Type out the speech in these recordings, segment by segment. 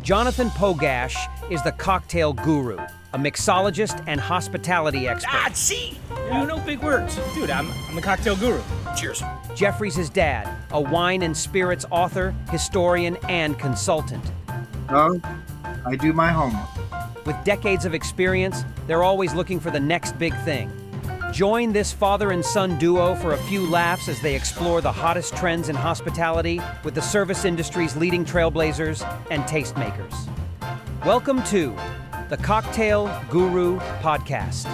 Jonathan Pogash is the cocktail guru, a mixologist and hospitality expert. See? You know big words. Dude, I'm the cocktail guru. Cheers. Jeffrey's his dad, a wine and spirits author, historian, and consultant. Oh, I do my homework. With decades of experience, they're always looking for the next big thing. Join this father and son duo for a few laughs as they explore the hottest trends in hospitality with the service industry's leading trailblazers and tastemakers. Welcome to the Cocktail Guru Podcast.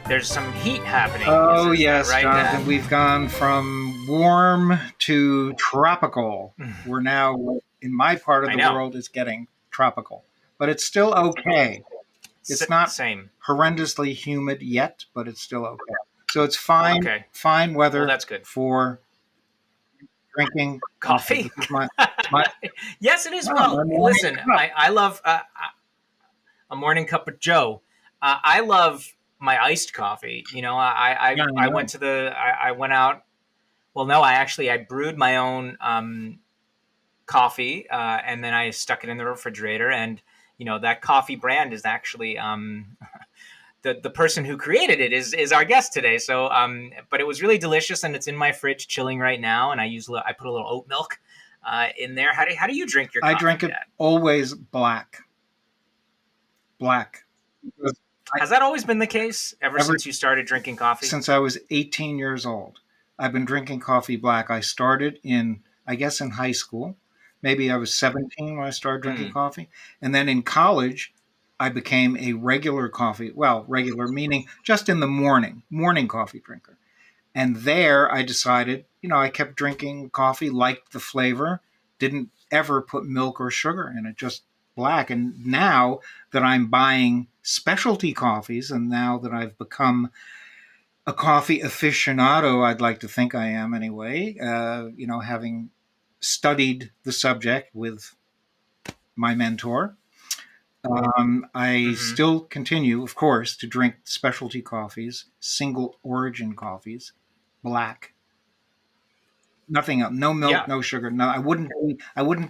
There's some heat happening. Oh, yes, right, Jonathan. Matt? We've gone from warm to tropical. We're now, in my part of the world, it's getting tropical. But it's still okay. It's not same. horrendously humid yet, but it's still okay. So it's fine, fine weather that's good. for drinking Coffee. My Yes, it is. No, Well, a morning listen, cup. I love a morning cup of Joe. I love my iced coffee. You know, I went to I went out. Well, no, I brewed my own coffee, and then I stuck it in the refrigerator. And you know, that coffee brand is actually the person who created it is our guest today. So, but it was really delicious, and it's in my fridge chilling right now. And I put a little oat milk in there. How do you drink your coffee? I drink it Dad? always black. Black. Has that always been the case ever since you started drinking coffee? Since I was 18 years old. I've been drinking coffee black. I started in high school. Maybe I was 17 when I started drinking coffee. And then in college, I became a regular regular meaning just in the morning coffee drinker. And there I decided, I kept drinking coffee, liked the flavor, didn't ever put milk or sugar in it, just black. And now that I'm buying specialty coffees, and now that I've become a coffee aficionado, I'd like to think I am anyway, having studied the subject with my mentor, I still continue, of course, to drink specialty coffees, single origin coffees, black. Nothing else. No milk, no sugar. No, I wouldn't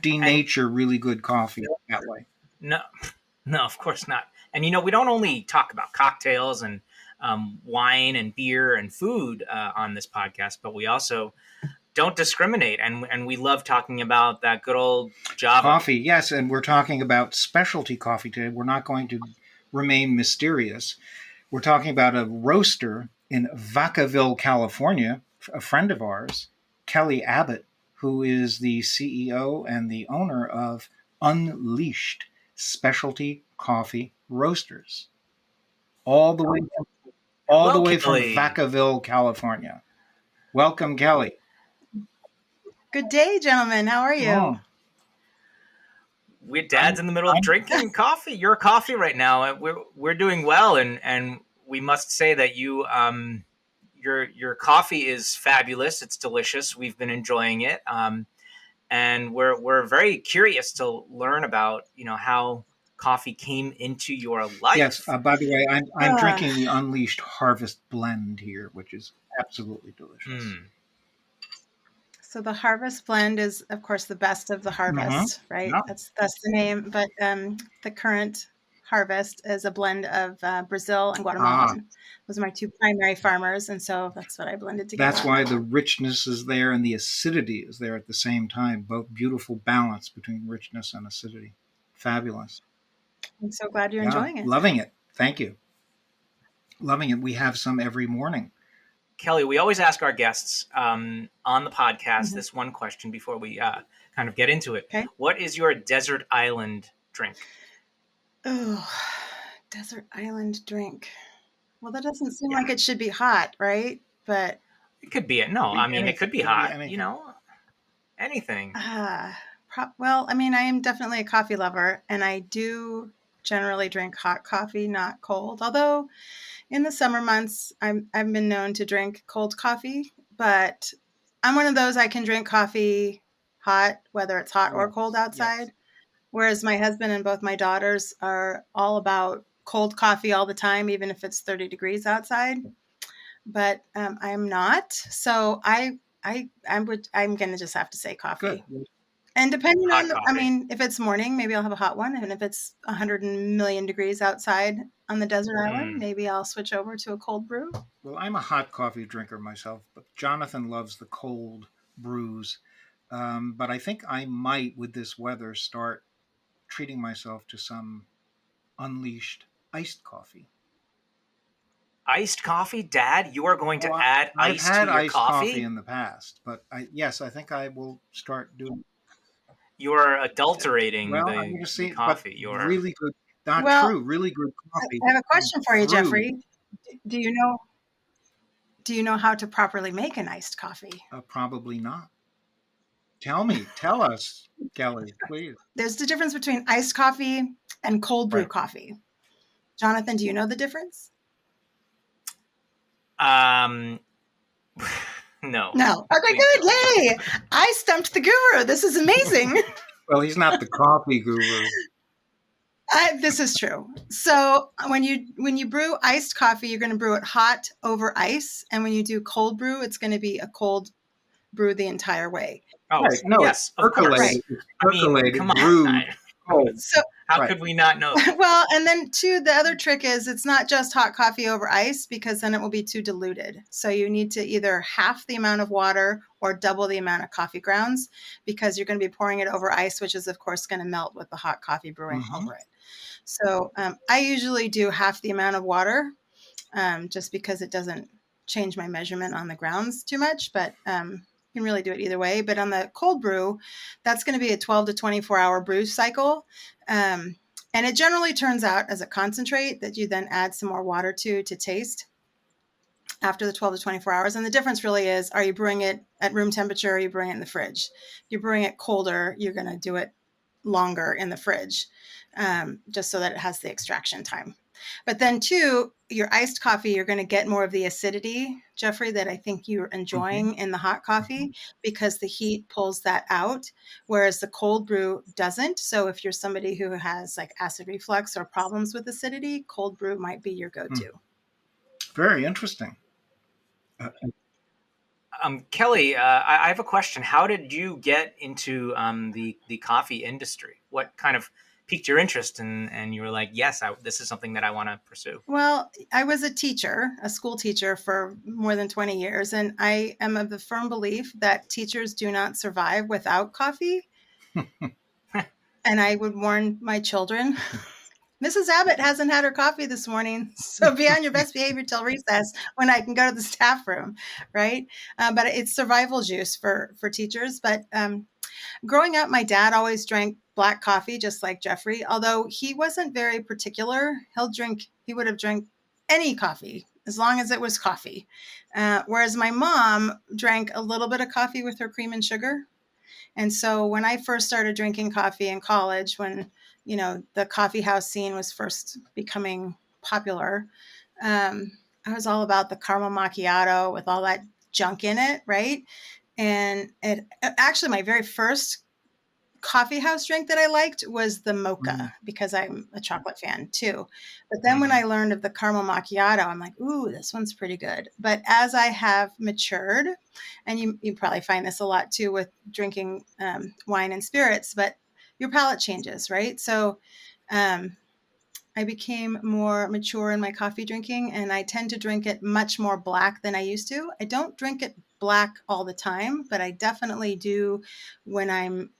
denature really good coffee that way. No, of course not. And we don't only talk about cocktails and wine and beer and food on this podcast, but we also don't discriminate, and we love talking about that good old Java coffee. Yes, and we're talking about specialty coffee today. We're not going to remain mysterious. We're talking about a roaster in Vacaville, California, a friend of ours, Kelly Abbott, who is the CEO and the owner of Unleashed Specialty Coffee Roasters, all the way from Vacaville, California. Welcome, Kelly. Good day, gentlemen. How are you? Oh. We're Dad's in the middle of drinking coffee. Your coffee right now. We're doing well, and we must say that you your coffee is fabulous. It's delicious. We've been enjoying it, and we're very curious to learn about how coffee came into your life. Yes. By the way, I'm drinking the Unleashed Harvest Blend here, which is absolutely delicious. So the Harvest Blend is, of course, the best of the harvest, right? Yeah. That's the name. But the current harvest is a blend of Brazil and Guatemala. Those are my two primary farmers, and so that's what I blended together. That's why the richness is there and the acidity is there at the same time. Both beautiful balance between richness and acidity. Fabulous. I'm so glad you're enjoying it. Loving it. Thank you. Loving it. We have some every morning. Kelly, we always ask our guests on the podcast this one question before we kind of get into it. Okay. What is your desert island drink? Oh, desert island drink. Well, that doesn't seem like it should be hot, right? But it could be it. No, I mean, it could be hot. Anything. Well, I mean, I am definitely a coffee lover, and I do generally drink hot coffee, not cold. Although in the summer months, I've been known to drink cold coffee, but I'm one of those, I can drink coffee hot, whether it's hot or cold outside. Yes. Whereas my husband and both my daughters are all about cold coffee all the time, even if it's 30 degrees outside. But I'm not. So I'm going to just have to say coffee. Good. And depending Hot on I coffee. mean, if it's morning, maybe I'll have a hot one, and if it's 100 million degrees outside on the desert island, Mm. maybe I'll switch over to a cold brew. Well, I'm a hot coffee drinker myself, but Jonathan loves the cold brews. But I think I might, with this weather, start treating myself to some unleashed iced coffee. Iced coffee, Dad? You are going Oh, to add I've ice to had your iced coffee coffee? in the past, but yes, I think I will start doing. You are adulterating Well, I'm going to the see, but coffee. You're really good, not Well, true, really good coffee I have a comes question for you, through. Jeffrey. Do you know do you know how to properly make an iced coffee? Probably not. Tell us, Kelly, please. There's the difference between iced coffee and cold brew Right. coffee. Jonathan, do you know the difference? um no. No. Okay, Please good. don't. Yay. I stumped the guru. This is amazing. Well, he's not the coffee guru. This is true. So when you brew iced coffee, you're going to brew it hot over ice, and when you do cold brew, it's going to be a cold brew the entire way. Oh, Right. No, it's yes, of course. Right. percolated. It's I mean, percolated, come on. brewed, cold. So How Right. could we not know that? well, and then too, the other trick is it's not just hot coffee over ice because then it will be too diluted. So you need to either half the amount of water or double the amount of coffee grounds because you're going to be pouring it over ice, which is of course going to melt with the hot coffee brewing Mhm. over it. So I usually do half the amount of water just because it doesn't change my measurement on the grounds too much, but you can really do it either way. But on the cold brew, that's going to be a 12 to 24 hour brew cycle. And it generally turns out as a concentrate that you then add some more water to taste after the 12 to 24 hours. And the difference really is, are you brewing it at room temperature or are you brewing it in the fridge? If you're brewing it colder, you're going to do it longer in the fridge just so that it has the extraction time. But then too, your iced coffee, you're going to get more of the acidity, Jeffrey, that I think you're enjoying in the hot coffee because the heat pulls that out, whereas the cold brew doesn't. So if you're somebody who has like acid reflux or problems with acidity, cold brew might be your go-to. Very interesting. Kelly, I have a question. How did you get into the coffee industry? What kind of piqued your interest and you were like, yes, this is something that I want to pursue? Well, I was a teacher, a school teacher for more than 20 years, and I am of the firm belief that teachers do not survive without coffee. And I would warn my children, Mrs. Abbott hasn't had her coffee this morning, so be on your best behavior till recess when I can go to the staff room, right? But it's survival juice for teachers. But growing up, my dad always drank black coffee, just like Jeffrey, although he wasn't very particular. He would have drank any coffee as long as it was coffee. Whereas my mom drank a little bit of coffee with her cream and sugar. And so when I first started drinking coffee in college, when, the coffee house scene was first becoming popular, I was all about the caramel macchiato with all that junk in it, right? And it actually, my very first coffee house drink that I liked was the mocha because I'm a chocolate fan too. But then when I learned of the caramel macchiato, I'm like, ooh, this one's pretty good. But as I have matured, and you probably find this a lot too with drinking wine and spirits, but your palate changes, right? So I became more mature in my coffee drinking, and I tend to drink it much more black than I used to. I don't drink it black all the time, but I definitely do when I'm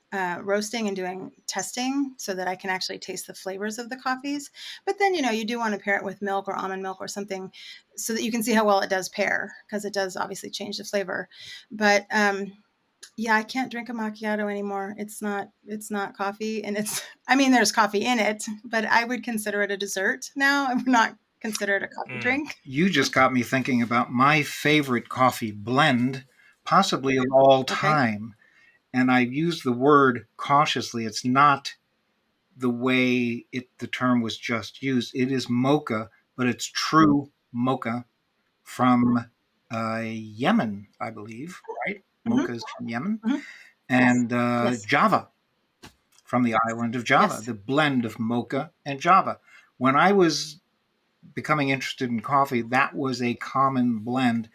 roasting and doing testing so that I can actually taste the flavors of the coffees. But then, you do want to pair it with milk or almond milk or something so that you can see how well it does pair, because it does obviously change the flavor. But yeah, I can't drink a macchiato anymore. It's not coffee, and there's coffee in it, but I would consider it a dessert now. I would not consider it a coffee drink. You just got me thinking about my favorite coffee blend, possibly of all time. And I use the word cautiously. It's not the way the term was just used. It is mocha, but it's true mocha from Yemen, I believe, right? Mocha is from Yemen. And Yes. Java, from the island of Java, Yes. the blend of mocha and Java. When I was becoming interested in coffee, that was a common blend.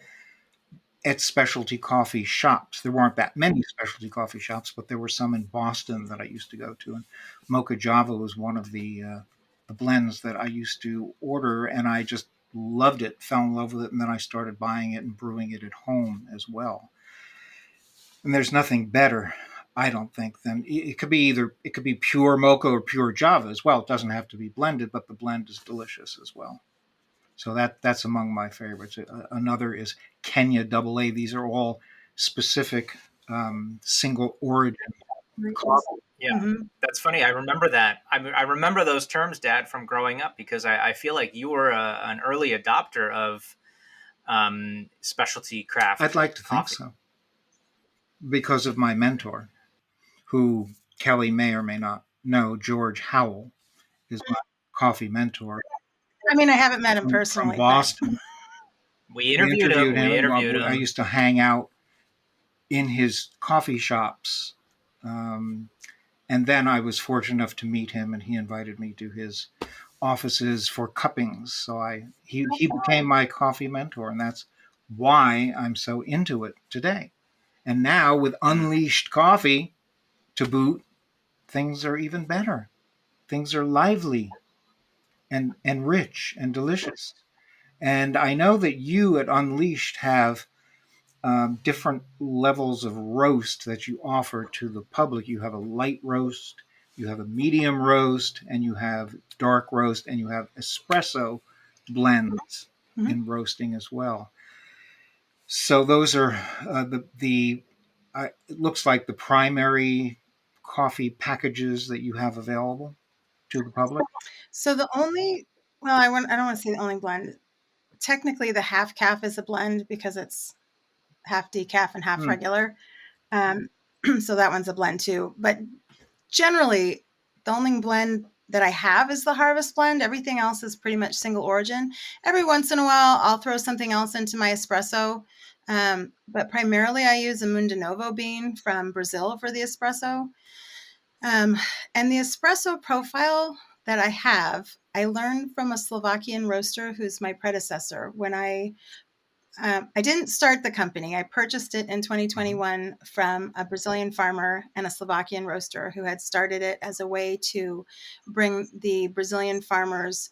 at specialty coffee shops. There weren't that many specialty coffee shops, but there were some in Boston that I used to go to. And Mocha Java was one of the blends that I used to order, and I just loved it, fell in love with it, and then I started buying it and brewing it at home as well. And there's nothing better, I don't think, than it could be pure mocha or pure Java as well. It doesn't have to be blended, but the blend is delicious as well. So that's among my favorites. Another is Kenya Double A. These are all specific single origin coffee. Yeah, Mm-hmm. that's funny. I remember that. I remember those terms, Dad, from growing up, because I feel like you were an early adopter of specialty craft. I'd like to think coffee. so, because of my mentor, who Kelly may or may not know. George Howell is my coffee mentor I mean, I haven't met him from personally. Boston. We interviewed him. We interviewed him. I used to hang out in his coffee shops. And then I was fortunate enough to meet him, and he invited me to his offices for cuppings. So he became my coffee mentor, and that's why I'm so into it today. And now with Unleashed Coffee to boot, things are even better. Things are lively and rich and delicious. And I know that you at Unleashed have different levels of roast that you offer to the public. You have a light roast, you have a medium roast, and you have dark roast, and you have espresso blends Mhm. in roasting as well. So those are it looks like the primary coffee packages that you have available to the public. So I don't want to say the only blend. Technically, the half calf is a blend because it's half decaf and half regular. So that one's a blend too. But generally, the only blend that I have is the harvest blend. Everything else is pretty much single origin. Every once in a while, I'll throw something else into my espresso. But primarily, I use a Mundo Novo bean from Brazil for the espresso. And the espresso profile that I have, I learned from a Slovakian roaster who's my predecessor. When I didn't start the company. I purchased it in 2021 from a Brazilian farmer and a Slovakian roaster who had started it as a way to bring the Brazilian farmers'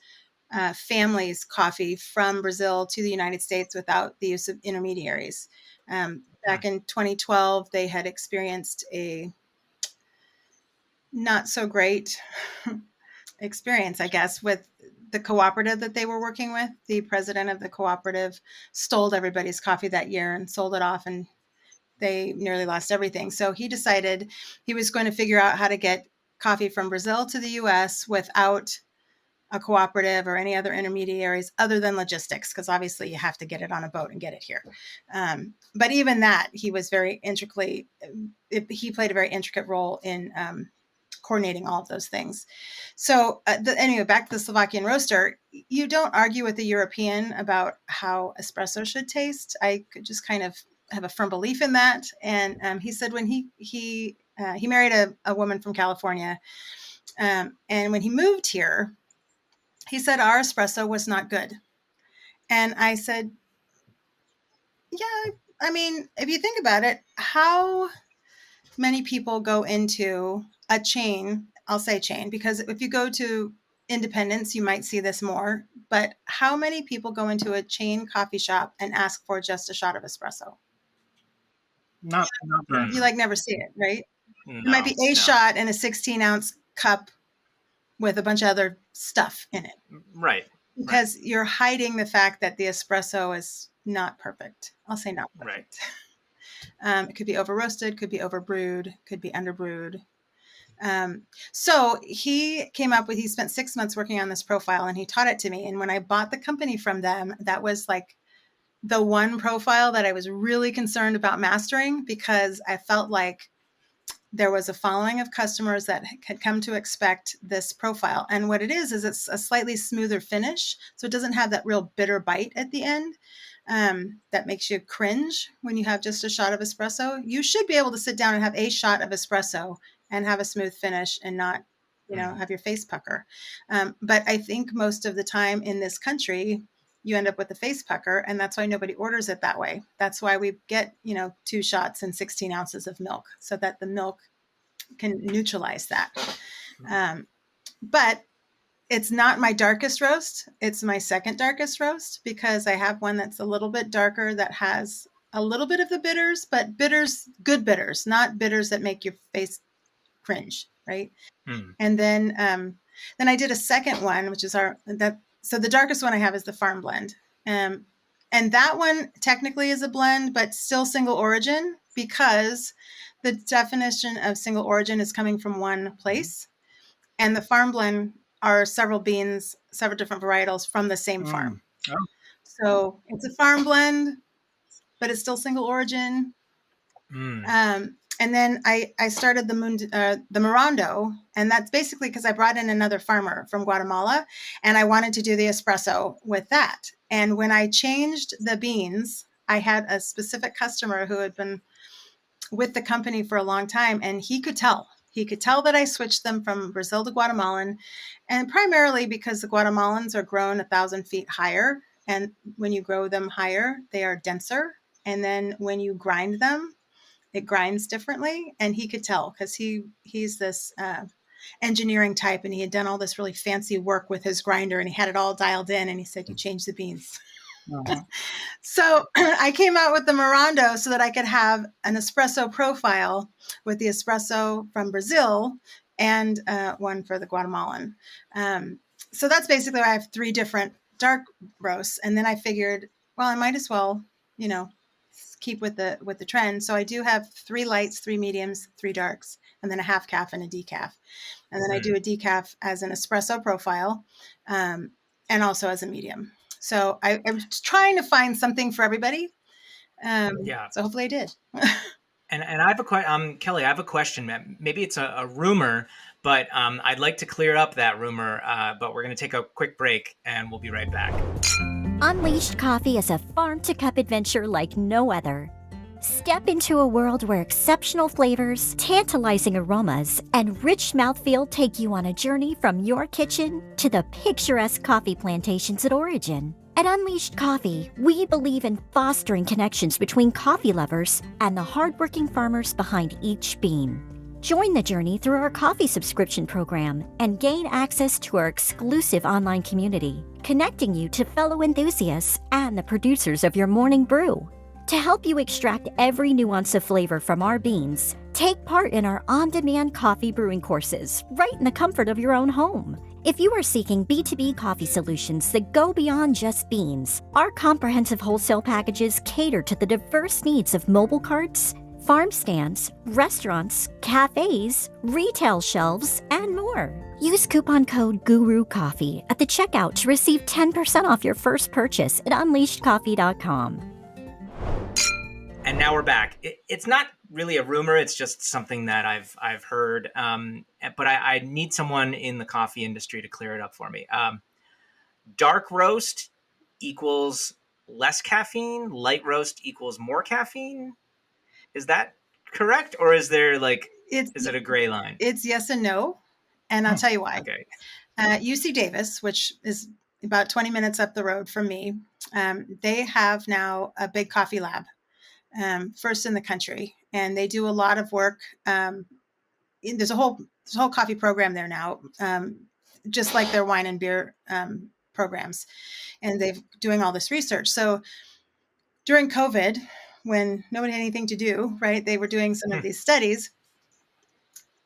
families' coffee from Brazil to the United States without the use of intermediaries. Back in 2012, they had experienced a not so great experience, I guess, with the cooperative that they were working with. The president of the cooperative stole everybody's coffee that year and sold it off, and they nearly lost everything. So he decided he was going to figure out how to get coffee from Brazil to the US without a cooperative or any other intermediaries other than logistics, because obviously you have to get it on a boat and get it here. But even that, he played a very intricate role in coordinating all of those things. So anyway, back to the Slovakian roaster, you don't argue with the European about how espresso should taste. I could just kind of have a firm belief in that. And he said when he married a woman from California, and when he moved here, he said our espresso was not good. And I said, yeah, I mean, if you think about it, how many people go into a chain, I'll say chain, because if you go to independents, you might see this more, but how many people go into a chain coffee shop and ask for just a shot of espresso? Not very You never see it, right? No, It might be a shot in a 16-ounce cup with a bunch of other stuff in it. Right. Because you're hiding the fact that the espresso is not perfect. I'll say not perfect. Right. It could be over roasted, could be over brewed, could be under brewed. So he spent 6 months working on this profile, and he taught it to me. And when I bought the company from them, that was like the one profile that I was really concerned about mastering, because I felt like there was a following of customers that had come to expect this profile. And what it is it's a slightly smoother finish. So it doesn't have that real bitter bite at the end. That makes you cringe when you have just a shot of espresso. You should be able to sit down and have a shot of espresso and have a smooth finish and not, have your face pucker. But I think most of the time in this country, you end up with a face pucker, and that's why nobody orders it that way. That's why we get, 2 shots and 16 ounces of milk, so that the milk can neutralize that. But it's not my darkest roast. It's my second darkest roast, because I have one that's a little bit darker that has a little bit of the bitters, but bitters, good bitters, not bitters that make your face cringe, right? And then I did a second one, which is so the darkest one I have is the farm blend. And that one technically is a blend, but still single origin, because the definition of single origin is coming from one place. And the farm blend are several beans, several different varietals from the same farm. Oh. So it's a farm blend, but it's still single origin. And then I started the Morando, and that's basically because I brought in another farmer from Guatemala, and I wanted to do the espresso with that. And when I changed the beans, I had a specific customer who had been with the company for a long time, and he could tell. He could tell that I switched them from Brazil to Guatemalan, and primarily because the Guatemalans are grown 1,000 feet higher. And when you grow them higher, they are denser. And then when you grind them, it grinds differently. And he could tell, because he's this engineering type, and he had done all this really fancy work with his grinder, and he had it all dialed in, and he said, you changed the beans. So I came out with the Morando so that I could have an espresso profile with the espresso from Brazil and one for the Guatemalan. So that's basically why I have 3 different dark roasts. And then I figured, well, I might as well, keep with the trend. So I do have 3 lights, 3 mediums, 3 darks, and then a half calf and a decaf. And then I do a decaf as an espresso profile, and also as a medium. So I'm trying to find something for everybody. So hopefully I did. And I have a question, Kelly. I have a question. Maybe it's a rumor, but I'd like to clear up that rumor. But we're going to take a quick break, and we'll be right back. Unleashed Coffee is a farm-to-cup adventure like no other. Step into a world where exceptional flavors, tantalizing aromas, and rich mouthfeel take you on a journey from your kitchen to the picturesque coffee plantations at origin. At Unleashed Coffee, we believe in fostering connections between coffee lovers and the hardworking farmers behind each bean. Join the journey through our coffee subscription program and gain access to our exclusive online community, connecting you to fellow enthusiasts and the producers of your morning brew. To help you extract every nuance of flavor from our beans, take part in our on-demand coffee brewing courses right in the comfort of your own home. If you are seeking B2B coffee solutions that go beyond just beans, our comprehensive wholesale packages cater to the diverse needs of mobile carts, farm stands, restaurants, cafes, retail shelves, and more. Use coupon code GURUCOFFEE at the checkout to receive 10% off your first purchase at unleashedcoffee.com. And now we're back. It's not really a rumor. It's just something that I've heard. But I need someone in the coffee industry to clear it up for me. Dark roast equals less caffeine. Light roast equals more caffeine. Is that correct? Or is there is it a gray line? It's yes and no. And I'll tell you why. Okay. UC Davis, which is about 20 minutes up the road from me, they have now a big coffee lab. First in the country, and they do a lot of work. There's a whole coffee program there now, just like their wine and beer programs, and they're doing all this research. So during COVID, when nobody had anything to do, right, they were doing some of these studies.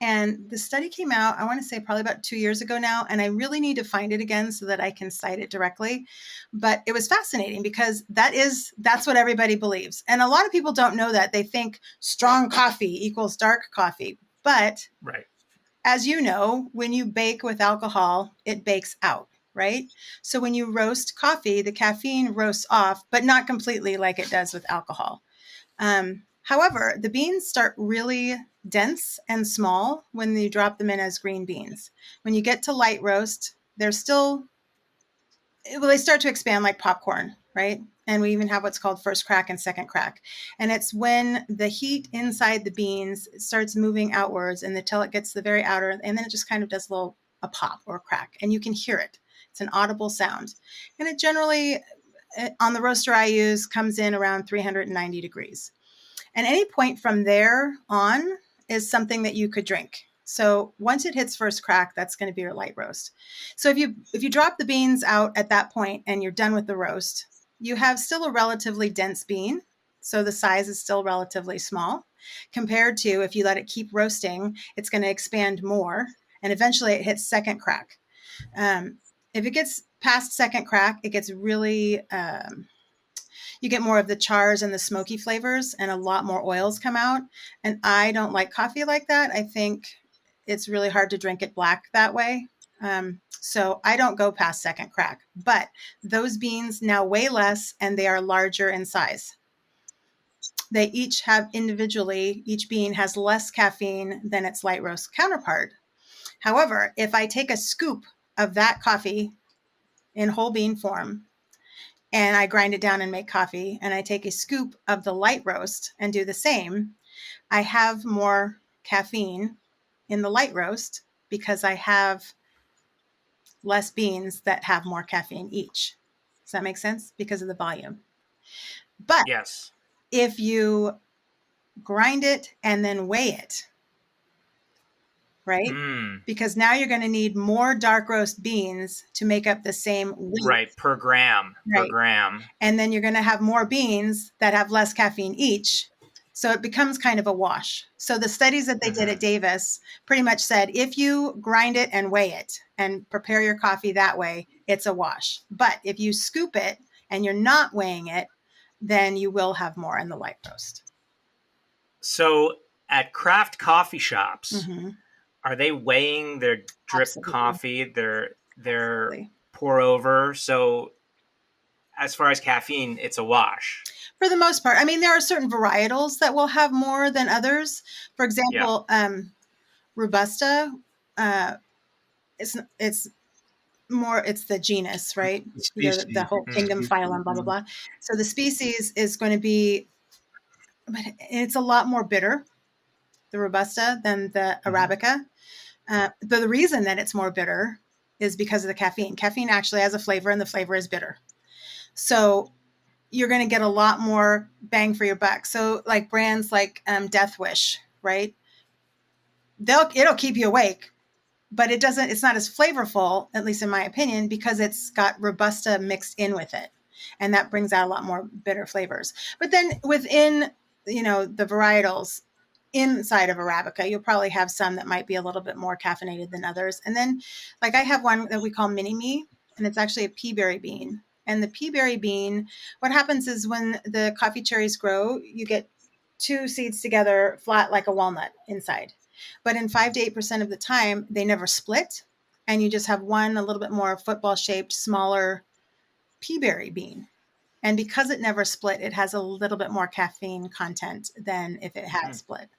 And the study came out, I want to say probably about 2 years ago now, and I really need to find it again so that I can cite it directly. But it was fascinating because that's what everybody believes. And a lot of people don't know that. They think strong coffee equals dark coffee. But right, as you know, when you bake with alcohol, it bakes out, right? So when you roast coffee, the caffeine roasts off, but not completely like it does with alcohol. However, the beans start really dense and small when you drop them in as green beans. When you get to light roast, they start to expand like popcorn, right? And we even have what's called first crack and second crack. And it's when the heat inside the beans starts moving outwards and until it gets to the very outer, and then it just kind of does a pop or a crack, and you can hear it. It's an audible sound. And it generally, on the roaster I use comes in around 390 degrees. And any point from there on is something that you could drink. So once it hits first crack, that's going to be your light roast. So if you drop the beans out at that point and you're done with the roast, you have still a relatively dense bean. So the size is still relatively small compared to if you let it keep roasting, it's going to expand more. And eventually it hits second crack. If it gets past second crack, it gets really, you get more of the chars and the smoky flavors and a lot more oils come out. And I don't like coffee like that. I think it's really hard to drink it black that way. So I don't go past second crack, but those beans now weigh less and they are larger in size. They each have individually, each bean has less caffeine than its light roast counterpart. However, if I take a scoop of that coffee in whole bean form and I grind it down and make coffee, and I take a scoop of the light roast and do the same, I have more caffeine in the light roast because I have less beans that have more caffeine each. Does that make sense? Because of the volume. But Yes. if you grind it and then weigh it, right? Because now you're going to need more dark roast beans to make up the same weight. Right, per gram. Per Right. gram. And then you're going to have more beans that have less caffeine each. So it becomes kind of a wash. So the studies that they did at Davis pretty much said if you grind it and weigh it and prepare your coffee that way, it's a wash. But if you scoop it and you're not weighing it, then you will have more in the light roast. So at craft coffee shops, Mhm. are they weighing their drip Absolutely. coffee, their Absolutely. pour over? So as far as caffeine, it's a wash. For the most part. I mean, there are certain varietals that will have more than others. For example, Robusta, it's more, it's the genus, right? The You know, species. the whole kingdom, phylum, blah, blah, blah. So the species is going to be, but it's a lot more bitter, the Robusta, than the Arabica. But the reason that it's more bitter is because of the caffeine. Caffeine actually has a flavor, and the flavor is bitter. So you're going to get a lot more bang for your buck. So like brands like Death Wish, right? It'll keep you awake, but it's not as flavorful, at least in my opinion, because it's got Robusta mixed in with it. And that brings out a lot more bitter flavors. But then within, the varietals inside of Arabica, you'll probably have some that might be a little bit more caffeinated than others. And then like I have one that we call Mini Me, and it's actually a peaberry bean. And the peaberry bean, what happens is when the coffee cherries grow, you get two seeds together flat like a walnut inside. But in 5 to 8% of the time, they never split. And you just have one a little bit more football shaped, smaller peaberry bean. And because it never split, it has a little bit more caffeine content than if it had split.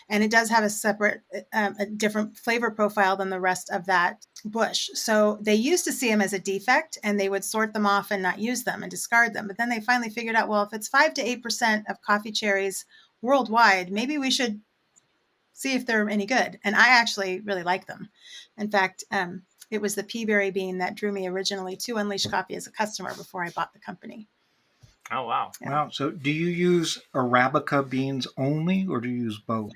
And it does have a separate, a different flavor profile than the rest of that bush. So they used to see them as a defect and they would sort them off and not use them and discard them. But then they finally figured out, well, if it's 5 to 8% of coffee cherries worldwide, maybe we should see if they're any good. And I actually really like them. In fact, it was the peaberry bean that drew me originally to Unleashed Coffee as a customer before I bought the company. Oh, wow. Yeah. Wow. So do you use Arabica beans only, or do you use both?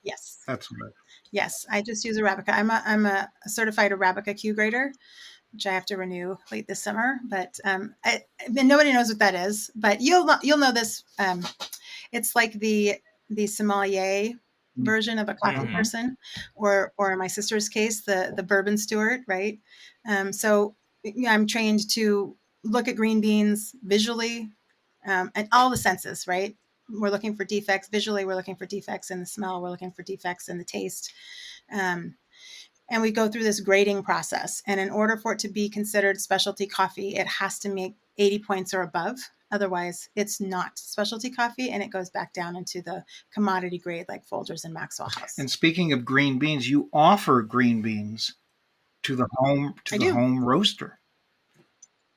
Yes. That's what Yes, I just use Arabica. I'm a certified Arabica Q grader, which I have to renew late this summer. But and nobody knows what that is. But you'll know this. It's like the sommelier version of a coffee person, or in my sister's case, the bourbon steward, right? So I'm trained to look at green beans visually, and all the senses, right? We're looking for defects visually. We're looking for defects in the smell. We're looking for defects in the taste. And we go through this grading process. And in order for it to be considered specialty coffee, it has to make 80 points or above. Otherwise, it's not specialty coffee, and it goes back down into the commodity grade like Folgers and Maxwell House. And speaking of green beans, you offer green beans to the home roaster.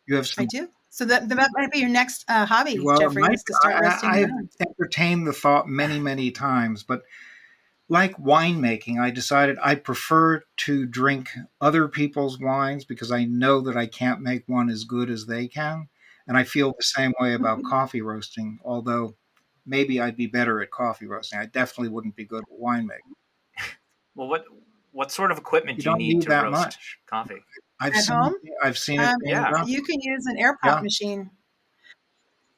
You have some. I do. So that might be your next hobby, Well, Jeffrey, is to start roasting I've your own. entertained the thought many, many times, but like winemaking, I decided I prefer to drink other people's wines because I know that I can't make one as good as they can. And I feel the same way about coffee roasting, although maybe I'd be better at coffee roasting. I definitely wouldn't be good at winemaking. Well, what sort of equipment You do you don't need need to that roast much. coffee? At home, I've seen it being Yeah. done. you can use an air pop Yeah. machine.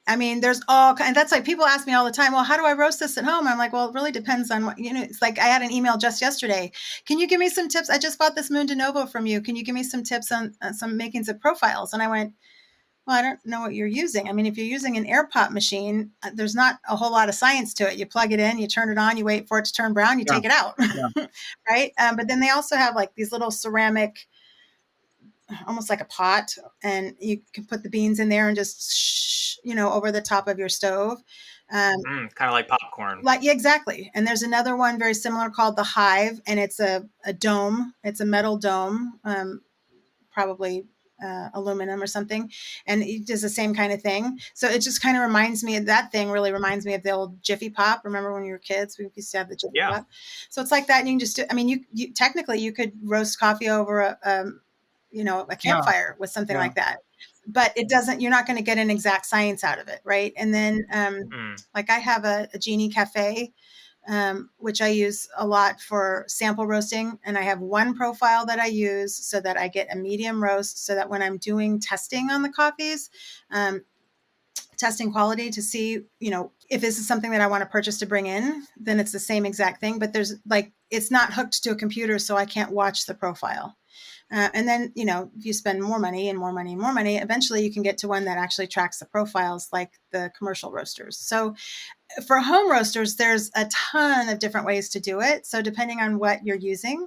I mean, there's all and that's like people ask me all the time, well, how do I roast this at home? I'm like, well, it really depends on what, it's like I had an email just yesterday. Can you give me some tips? I just bought this Moon de Novo from you. Can you give me some tips on some makings of profiles? And I went, well, I don't know what you're using. I mean, if you're using an air pop machine, there's not a whole lot of science to it. You plug it in, you turn it on, you wait for it to turn brown, you Yeah. take it out. Yeah. Right. But then they also have like these little ceramic, almost like a pot, and you can put the beans in there and just over the top of your stove, Kind of like popcorn. yeah, exactly. And there's another one very similar called the Hive, and it's a dome. It's a metal dome, probably aluminum or something, and it does the same kind of thing. So it just kind of reminds me of that thing. Really reminds me of the old Jiffy Pop. Remember when you were kids, we used to have the Jiffy Yeah. Pop. So it's like that, and you can just I mean, you technically you could roast coffee over a campfire with something Yeah. like that, but it doesn't, you're not going to get an exact science out of it. Right. And then, like I have a Genie Cafe, which I use a lot for sample roasting. And I have one profile that I use so that I get a medium roast, so that when I'm doing testing on the coffees, testing quality to see, if this is something that I want to purchase to bring in, then it's the same exact thing, but there's like, it's not hooked to a computer, so I can't watch the profile. And then, if you spend more money and more money and more money, eventually you can get to one that actually tracks the profiles like the commercial roasters. So for home roasters, there's a ton of different ways to do it. So depending on what you're using,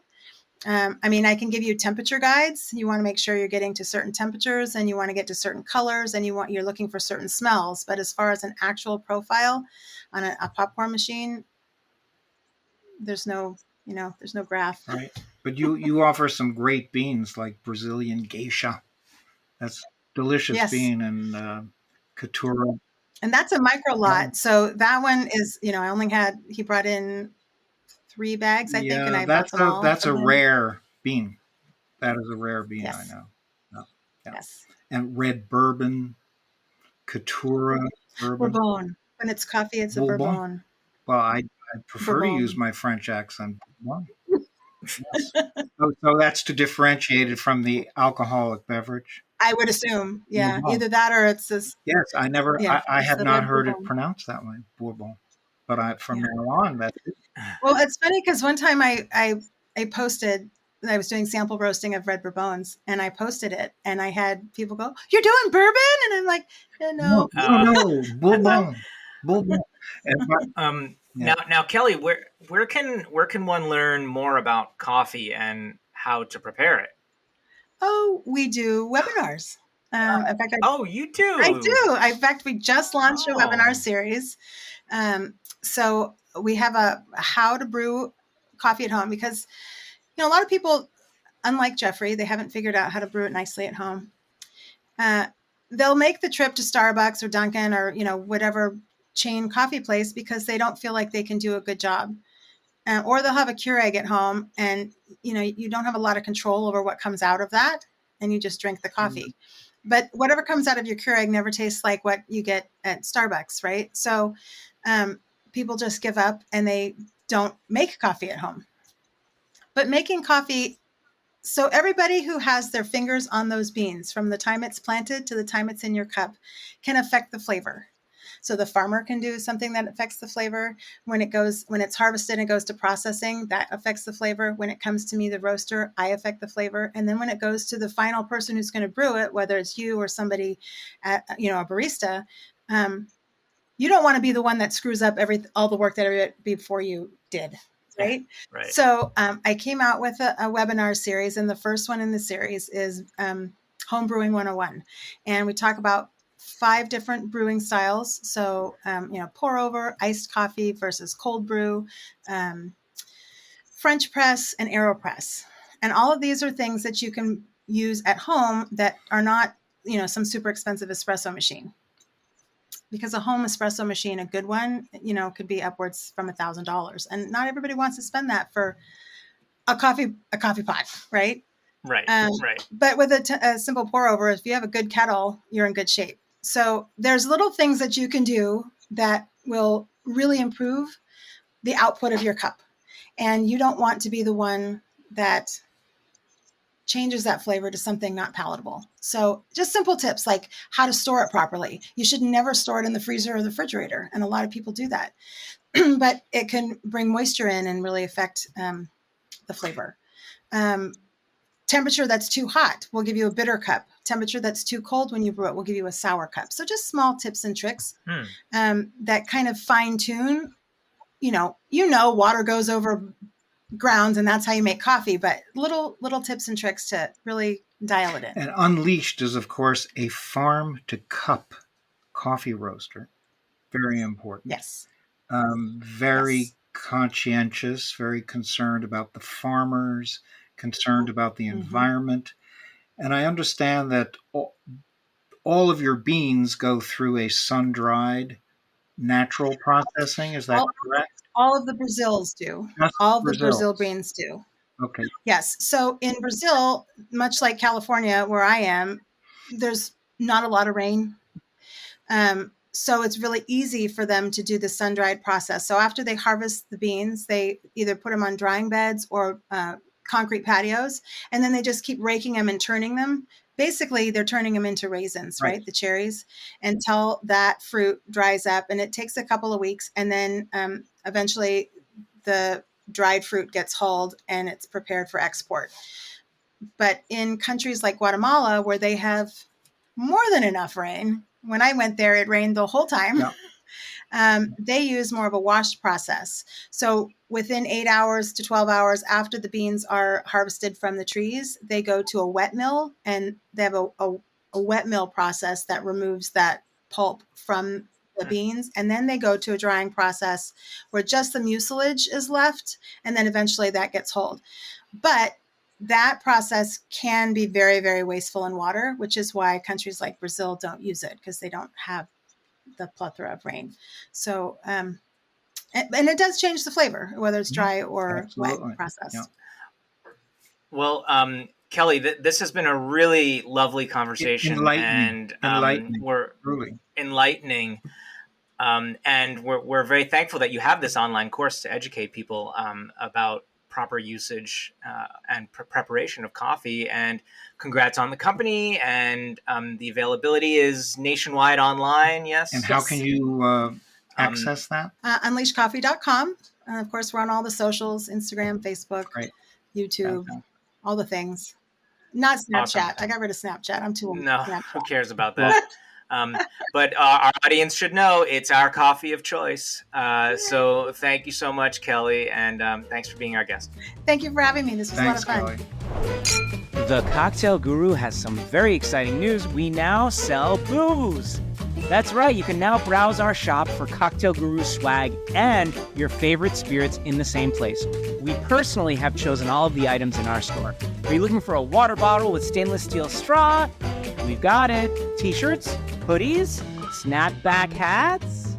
I can give you temperature guides. You want to make sure you're getting to certain temperatures, and you want to get to certain colors, and you're looking for certain smells. But as far as an actual profile on a popcorn machine, there's no graph. Right. But you offer some great beans like Brazilian geisha. That's delicious Yes. bean, and Caturra. And that's a micro lot. So that one is, he brought in 3 bags, I think, and I bought them all. That's a rare bean. That is a rare bean, Yes. I know. Yeah. Yes. And red bourbon, Caturra bourbon. Bourbon. When it's coffee, it's a Bourbon? Bourbon. Well, I prefer to Bourbon. use my French accent. Bourbon. Yes. So that's to differentiate it from the alcoholic beverage. I would assume. Yeah. Bourbon. Either that or it's this. Yes, I it's have the not red heard it Bourbon. pronounced that way, Bourbon. But from Yeah. now on, that's it. Well, it's funny because one time I posted, I was doing sample roasting of red Bourbons, and I posted it, and I had people go, "You're doing bourbon?" And I'm like, "No." No, Bourbon. Bourbon. And Yeah. Now, Kelly, where can one learn more about coffee and how to prepare it? Oh, we do webinars. In fact, You do? I do. In fact, we just launched a Oh. webinar series. So we have a how to brew coffee at home, because a lot of people, unlike Jeffrey, they haven't figured out how to brew it nicely at home. They'll make the trip to Starbucks or Dunkin' or whatever chain coffee place because they don't feel like they can do a good job. Or they'll have a Keurig at home, and you don't have a lot of control over what comes out of that, and you just drink the coffee. But whatever comes out of your Keurig never tastes like what you get at Starbucks, right? So people just give up and they don't make coffee at home. But making coffee, so everybody who has their fingers on those beans from the time it's planted to the time it's in your cup can affect the flavor. So the farmer can do something that affects the flavor. When it's harvested and goes to processing, that affects the flavor. When it comes to me, the roaster, I affect the flavor. And then when it goes to the final person who's going to brew it, whether it's you or somebody at, a barista, you don't want to be the one that screws up all the work that before you did. Right. Right. So I came out with a webinar series, and the first one in the series is Home Brewing 101. And we talk about 5 different brewing styles. So, pour over, iced coffee versus cold brew, French press, and AeroPress. And all of these are things that you can use at home that are not, some super expensive espresso machine. Because a home espresso machine, a good one, could be upwards from $1,000. And not everybody wants to spend that for a coffee pot, right? Right. Right. But with a simple pour over, if you have a good kettle, you're in good shape. So there's little things that you can do that will really improve the output of your cup. And you don't want to be the one that changes that flavor to something not palatable. So just simple tips like how to store it properly. You should never store it in the freezer or the refrigerator. And a lot of people do that. But it can bring moisture in and really affect the flavor. Temperature that's too hot will give you a bitter cup. Temperature that's too cold when you brew it will give you a sour cup. So just small tips and tricks that kind of fine tune. You know, water goes over grounds and that's how you make coffee, but little tips and tricks to really dial it in. And Unleashed is, of course, a farm to cup coffee roaster. Very important. Yes. Very conscientious, very concerned about the farmers, concerned about the environment. And I understand that all of your beans go through a sun-dried natural processing. Is that correct? All of the Brazils do. Just all the Brazils. Brazil beans do. Okay. Yes. So in Brazil, much like California, where I am, there's not a lot of rain. So it's really easy for them to do the sun-dried process. So after they harvest the beans, they either put them on drying beds or concrete patios, and then they just keep raking them and turning them. Basically, they're turning them into raisins, right? The cherries, until that fruit dries up. And it takes a couple of weeks. And then eventually the dried fruit gets hulled and it's prepared for export. But in countries like Guatemala, where they have more than enough rain, when I went there, it rained the whole time. Yeah. They use more of a washed process. So within 8 hours to 12 hours after the beans are harvested from the trees, they go to a wet mill, and they have a wet mill process that removes that pulp from the beans. And then they go to a drying process where just the mucilage is left. And then eventually that gets hulled. But that process can be very, very wasteful in water, which is why countries like Brazil don't use it, because they don't have the plethora of rain. So, and it does change the flavor, whether it's dry or wet process. Yeah. Well, Kelly, this has been a really lovely conversation, enlightening. We're Truly enlightening. And we're very thankful that you have this online course to educate people about proper usage and preparation of coffee. And congrats on the company, and the availability is nationwide online. Yes. And how can you access that? Unleashedcoffee.com. And of course, we're on all the socials: Instagram, Facebook, YouTube, all the things. Not Snapchat. Awesome. I got rid of Snapchat. I'm too old. No, who cares about that? But our audience should know it's our coffee of choice. So thank you so much, Kelly, and thanks for being our guest. Thank you for having me. This was a lot of fun. Kelly. The Cocktail Guru has some very exciting news. We now sell booze. That's right, you can now browse our shop for Cocktail Guru swag and your favorite spirits in the same place. We personally have chosen all of the items in our store. Are you looking for a water bottle with stainless steel straw? We've got it. T-shirts, hoodies, snapback hats?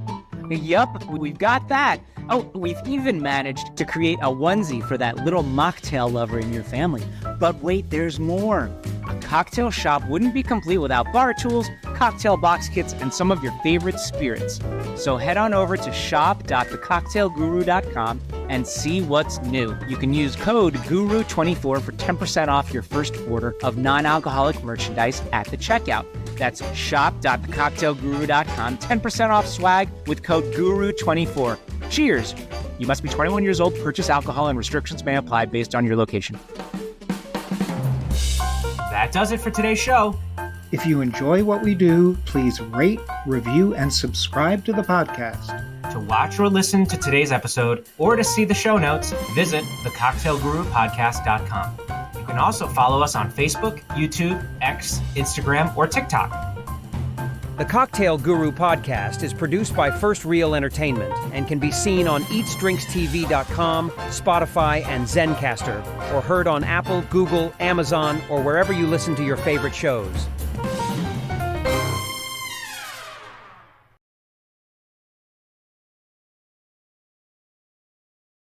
Yup, we've got that. Oh, we've even managed to create a onesie for that little mocktail lover in your family. But wait, there's more. A cocktail shop wouldn't be complete without bar tools, cocktail box kits, and some of your favorite spirits. So head on over to shop.thecocktailguru.com and see what's new. You can use code GURU24 for 10% off your first order of non-alcoholic merchandise at the checkout. That's shop.thecocktailguru.com, 10% off swag with code GURU24. Cheers! You must be 21 years old, purchase alcohol, and restrictions may apply based on your location. That does it for today's show. If you enjoy what we do, please rate, review, and subscribe to the podcast. To watch or listen to today's episode, or to see the show notes, visit thecocktailgurupodcast.com. You can also follow us on Facebook, YouTube, X, Instagram, or TikTok. The Cocktail Guru podcast is produced by First Reel Entertainment and can be seen on EatsDrinksTV.com, Spotify, and Zencaster, or heard on Apple, Google, Amazon, or wherever you listen to your favorite shows.